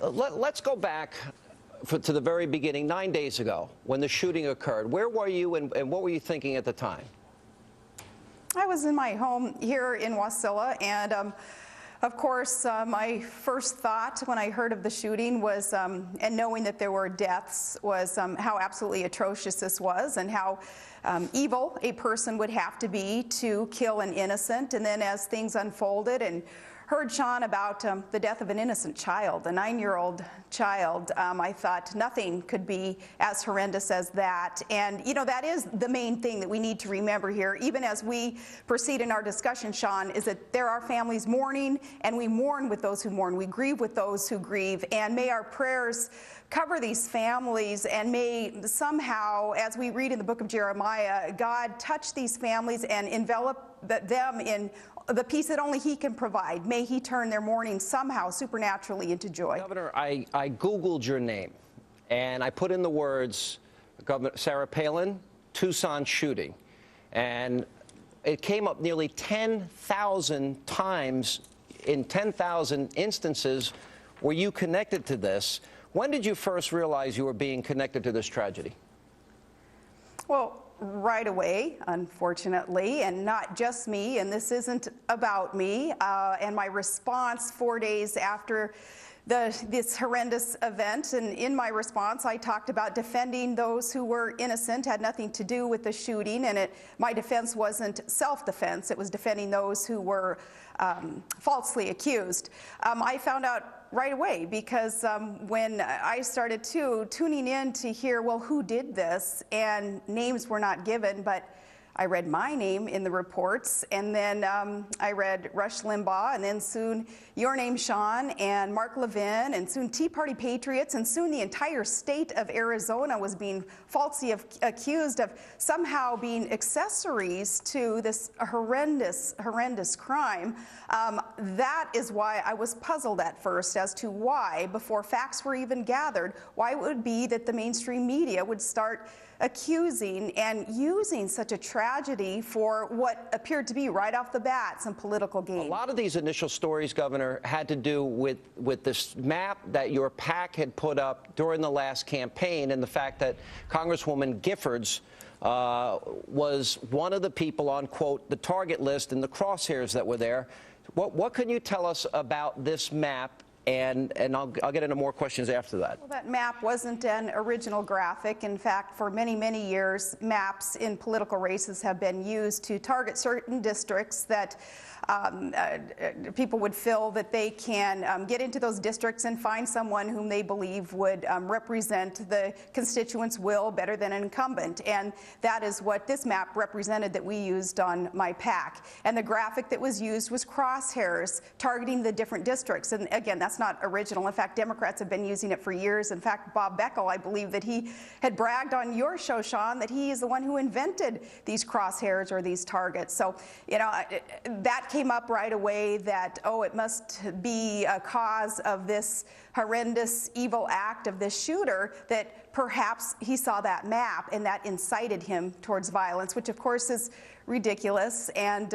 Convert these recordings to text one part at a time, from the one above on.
Let's go back to the very beginning, 9 days ago, when the shooting occurred. Where were you and what were you thinking at the time? I was in my home here in Wasilla, and of course, my first thought when I heard of the shooting was, and knowing that there were deaths, was how absolutely atrocious this was and how evil a person would have to be to kill an innocent. And then as things unfolded and heard, Sean, about the death of an innocent child, a 9-year-old child, I thought nothing could be as horrendous as that. And, you know, that is the main thing that we need to remember here, even as we proceed in our discussion, Sean, is that there are families mourning, and we mourn with those who mourn. We grieve with those who grieve. And may our prayers cover these families, and may somehow, as we read in the book of Jeremiah, God touch these families and envelop them in the peace that only He can provide. May He turn their mourning somehow supernaturally into joy. Governor, I Googled your name, and I put in the words, Governor Sarah Palin, Tucson shooting, and it came up nearly 10,000 times. In 10,000 instances were you connected to this. When did you first realize you were being connected to this tragedy? Well, right away, unfortunately, and not just me, and this isn't about me. And my response 4 days after this horrendous event, and in my response I talked about defending those who were innocent, had nothing to do with the shooting, and my defense wasn't self-defense, it was defending those who were falsely accused. I found out right away because when I started tuning in to hear, well, who did this, and names were not given, but I read my name in the reports, and then I read Rush Limbaugh, and then soon your name, Sean, and Mark Levin, and soon Tea Party Patriots, and soon the entire state of Arizona was being falsely accused of somehow being accessories to this horrendous crime. That is why I was puzzled at first as to why, before facts were even gathered, why it would be that the mainstream media would start accusing and using such a tragedy for what appeared to be right off the bat some political gain. A lot of these initial stories, Governor, had to do with this map that your PAC had put up during the last campaign, and the fact that Congresswoman Giffords was one of the people on, quote, the target list and the crosshairs that were there. What can you tell us about this map? And I'll get into more questions after that. Well, that map wasn't an original graphic. In fact, for many, many years, maps in political races have been used to target certain districts that people would feel that they can get into those districts and find someone whom they believe would represent the constituents' will better than an incumbent. And that is what this map represented that we used on my PAC. And the graphic that was used was crosshairs targeting the different districts. And again, that's not original. In fact, Democrats have been using it for years. In fact, Bob Beckel, I believe that he had bragged on your show, Sean, that he is the one who invented these crosshairs or these targets. So, you know, that came up right away that, oh, it must be a cause of this horrendous evil act of this shooter, that perhaps he saw that map and that incited him towards violence, which of course is ridiculous. And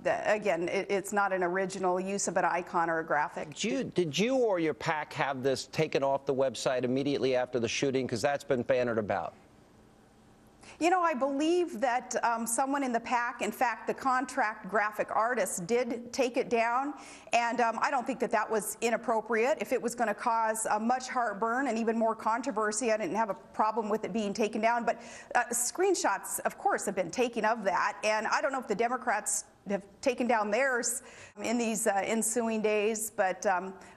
again, it's not an original use of an icon or a graphic. Did you or your PAC have this taken off the website immediately after the shooting? Because that's been bannered about. You know, I believe that someone in the PAC, in fact, the contract graphic artist, did take it down. And I don't think that that was inappropriate. If it was going to cause much heartburn and even more controversy, I didn't have a problem with it being taken down. But screenshots, of course, have been taken of that. And I don't know if the Democrats have taken down theirs in these ensuing days, but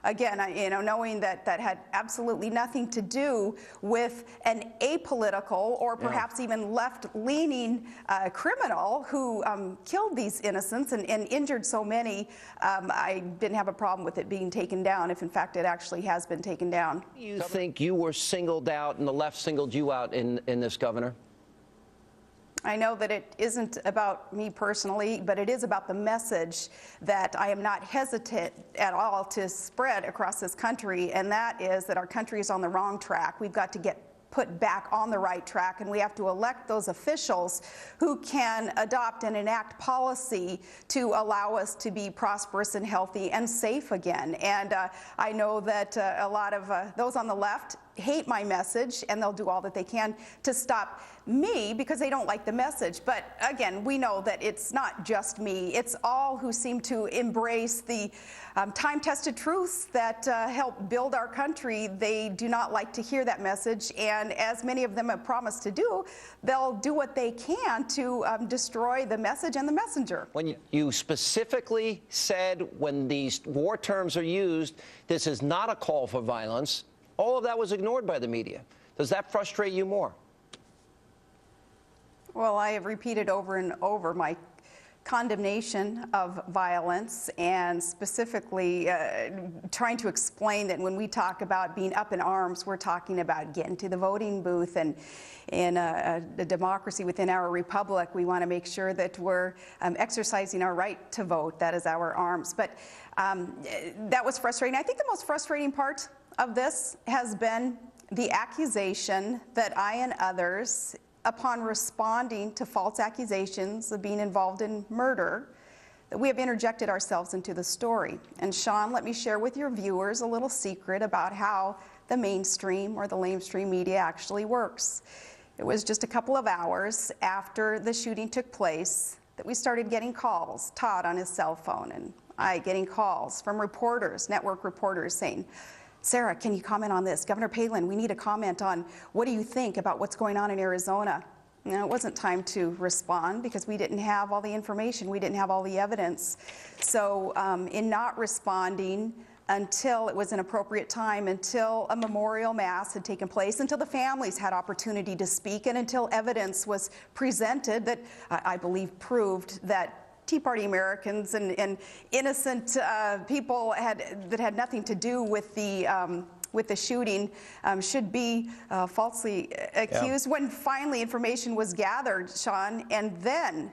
again, you know, knowing that that had absolutely nothing to do with an apolitical or perhaps even left-leaning criminal who killed these innocents and injured so many, I didn't have a problem with it being taken down, if in fact it actually has been taken down. You think you were singled out and the left singled you out in this, Governor? I know that it isn't about me personally, but it is about the message that I am not hesitant at all to spread across this country, and that is that our country is on the wrong track. We've got to get put back on the right track, and we have to elect those officials who can adopt and enact policy to allow us to be prosperous and healthy and safe again. And I know that a lot of those on the left hate my message, and they'll do all that they can to stop me because they don't like the message. But again, we know that it's not just me. It's all who seem to embrace the time-tested truths that help build our country. They do not like to hear that message, and as many of them have promised to do, they'll do what they can to destroy the message and the messenger. When you specifically said, when these war terms are used, this is not a call for violence, all of that was ignored by the media. Does that frustrate you more? Well, I have repeated over and over my condemnation of violence, and specifically trying to explain that when we talk about being up in arms, we're talking about getting to the voting booth, and in a democracy within our republic, we want to make sure that we're exercising our right to vote. That is our arms. But that was frustrating. I think the most frustrating part of this has been the accusation that I and others, upon responding to false accusations of being involved in murder, that we have interjected ourselves into the story. And Sean, let me share with your viewers a little secret about how the mainstream or the lamestream media actually works. It was just a couple of hours after the shooting took place that we started getting calls, Todd on his cell phone and I getting calls from reporters, network reporters saying, Sarah, can you comment on this? Governor Palin, we need a comment on what do you think about what's going on in Arizona? Now, it wasn't time to respond because we didn't have all the information. We didn't have all the evidence. So in not responding until it was an appropriate time, until a memorial mass had taken place, until the families had opportunity to speak, and until evidence was presented that I believe proved that Tea Party Americans and innocent people that had nothing to do with the shooting should be falsely accused. Yeah. When finally information was gathered, Sean, and then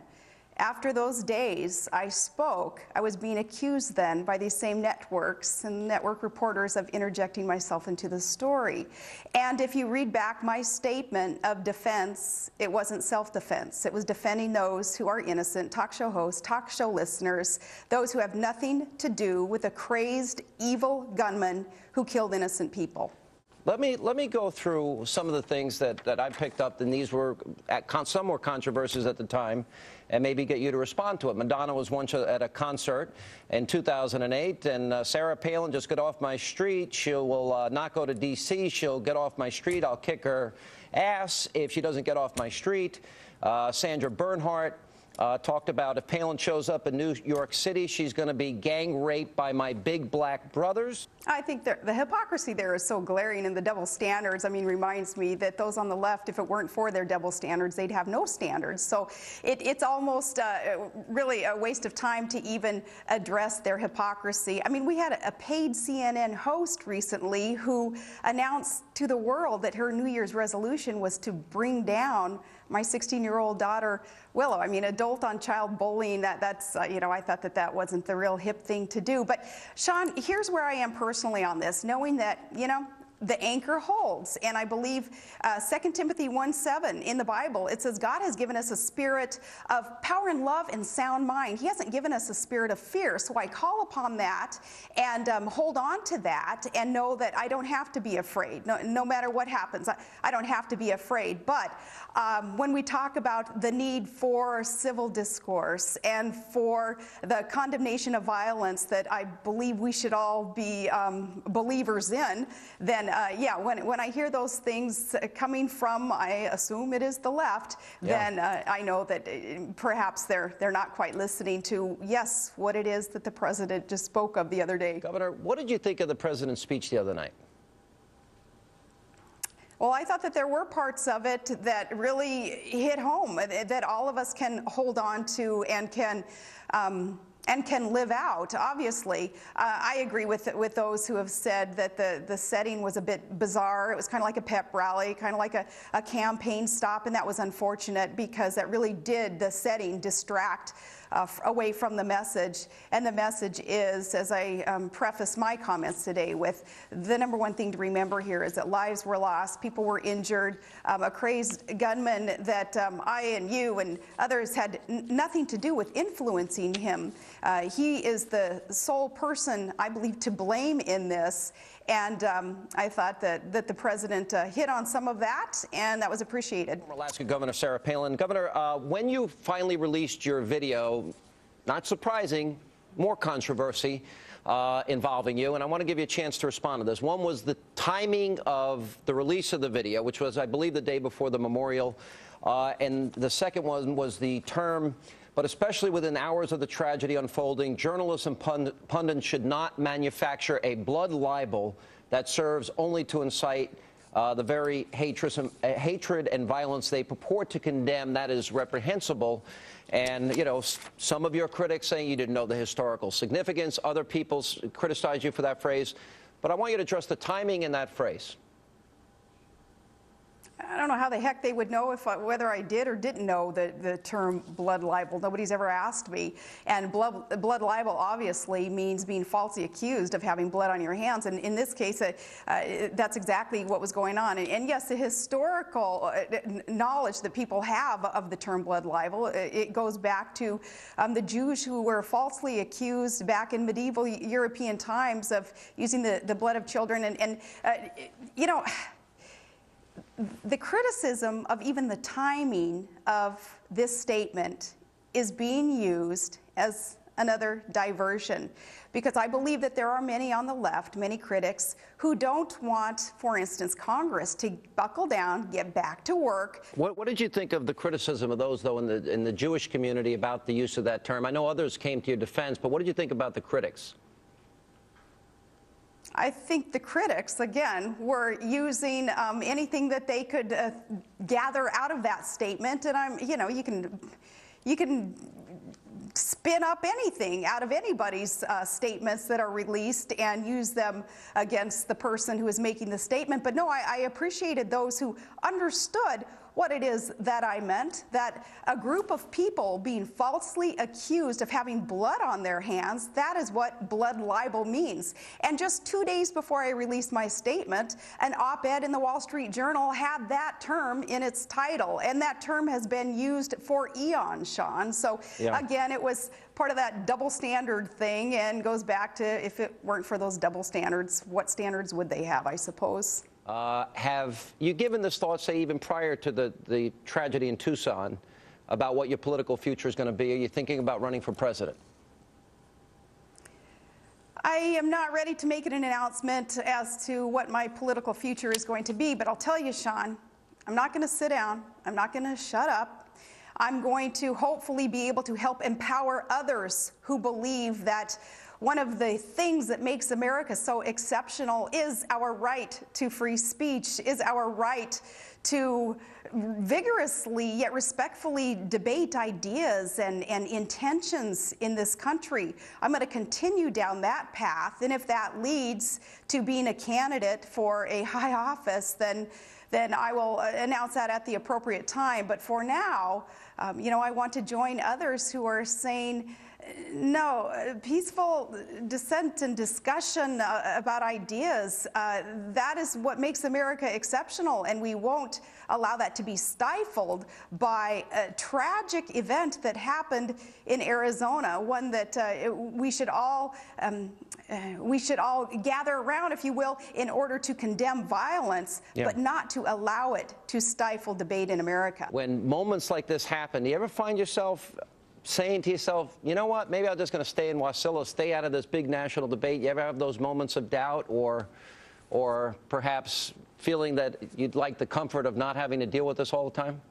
after those days I spoke, I was being accused then by these same networks and network reporters of interjecting myself into the story. And if you read back my statement of defense, it wasn't self-defense. It was defending those who are innocent, talk show hosts, talk show listeners, those who have nothing to do with a crazed, evil gunman who killed innocent people. Let me go through some of the things that I picked up, and these were some were controversies at the time, and maybe get you to respond to it. Madonna was once at a concert in 2008, and Sarah Palin just got off my street. She will not go to D.C. She'll get off my street. I'll kick her ass if she doesn't get off my street. Sandra Bernhardt talked about if Palin shows up in New York City, she's going to be gang raped by my big black brothers. I think the hypocrisy there is so glaring, and the double standards, I mean, reminds me that those on the left, if it weren't for their double standards, they'd have no standards. So it's almost really a waste of time to even address their hypocrisy. I mean, we had a paid CNN host recently who announced to the world that her New Year's resolution was to bring down my 16-year-old daughter, Willow. I mean, adult on child bullying, that's you know, I thought that wasn't the real hip thing to do. But Sean, here's where I am personally on this, knowing that, you know, the anchor holds. And I believe 2 Timothy 1:7 in the Bible, it says God has given us a spirit of power and love and sound mind. He hasn't given us a spirit of fear. So I call upon that and hold on to that and know that I don't have to be afraid. No matter what happens, I don't have to be afraid. But when we talk about the need for civil discourse and for the condemnation of violence that I believe we should all be believers in, then yeah, when I hear those things coming from, I assume it is the left, yeah, then I know that perhaps they're not quite listening to, yes, what it is that the president just spoke of the other day. Governor, what did you think of the president's speech the other night? Well, I thought that there were parts of it that really hit home, that all of us can hold on to and can live out. Obviously, I agree with those who have said that the setting was a bit bizarre. It was kind of like a pep rally, kind of like a campaign stop, and that was unfortunate because that really did, the setting, distract away from the message. And the message is, as I preface my comments today with, the number one thing to remember here is that lives were lost, people were injured, a crazed gunman that I and you and others had nothing to do with influencing him. He is the sole person, I believe, to blame in this. And I thought that the president hit on some of that, and that was appreciated. Former Alaska Governor Sarah Palin. Governor, when you finally released your video, not surprising, more controversy involving you, and I want to give you a chance to respond to this. One was the timing of the release of the video, which was, I believe, the day before the memorial, and the second one was the term, but especially within hours of the tragedy unfolding, journalists and pundits should not manufacture a blood libel that serves only to incite the very hatred and violence they purport to condemn. That is reprehensible. And, you know, some of your critics saying you didn't know the historical significance. Other people criticize you for that phrase. But I want you to address the timing in that phrase. I don't know how the heck they would know whether I did or didn't know the term blood libel. Nobody's ever asked me. And blood libel obviously means being falsely accused of having blood on your hands. And in this case, that's exactly what was going on. And yes, the historical knowledge that people have of the term blood libel, it goes back to the Jews who were falsely accused back in medieval European times of using the blood of children. And you know, the criticism of even the timing of this statement is being used as another diversion, because I believe that there are many on the left, many critics, who don't want, for instance, Congress to buckle down, get back to work. What did you think of the criticism of those, though, in the Jewish community about the use of that term? I know others came to your defense, but what did you think about the critics? I think the critics, again, were using anything that they could gather out of that statement, and you know, you can spin up anything out of anybody's statements that are released and use them against the person who is making the statement. But no, I appreciated those who understood what it is that I meant, that a group of people being falsely accused of having blood on their hands, that is what blood libel means. And just 2 days before I released my statement, an op-ed in the Wall Street Journal had that term in its title, and that term has been used for eons, Sean. So yeah, again, it was part of that double standard thing, and goes back to, if it weren't for those double standards, what standards would they have, I suppose? Have you given this thought, say, even prior to the tragedy in Tucson, about what your political future is going to be? Are you thinking about running for president? I am not ready to make an announcement as to what my political future is going to be, but I'll tell you, Sean, I'm not going to sit down. I'm not going to shut up. I'm going to hopefully be able to help empower others who believe that one of the things that makes America so exceptional is our right to free speech, is our right to vigorously yet respectfully debate ideas and intentions in this country. I'm going to continue down that path, and if that leads to being a candidate for a high office, then I will announce that at the appropriate time. But for now, you know, I want to join others who are saying, no, peaceful dissent and discussion about ideas, that is what makes America exceptional, and we won't allow that to be stifled by a tragic event that happened in Arizona, one that we should all gather around, if you will, in order to condemn violence, yeah, but not to allow it to stifle debate in America. When moments like this happen, do you ever find yourself saying to yourself, you know what, maybe I'm just going to stay in Wasilla, stay out of this big national debate? You ever have those moments of doubt, or perhaps feeling that you'd like the comfort of not having to deal with this all the time?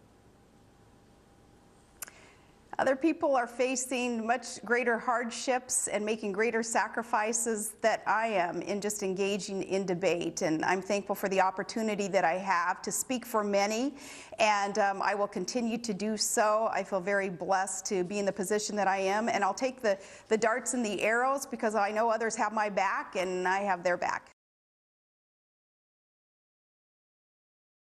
Other people are facing much greater hardships and making greater sacrifices than I am in just engaging in debate. And I'm thankful for the opportunity that I have to speak for many, and I will continue to do so. I feel very blessed to be in the position that I am, and I'll take the darts and the arrows because I know others have my back and I have their back.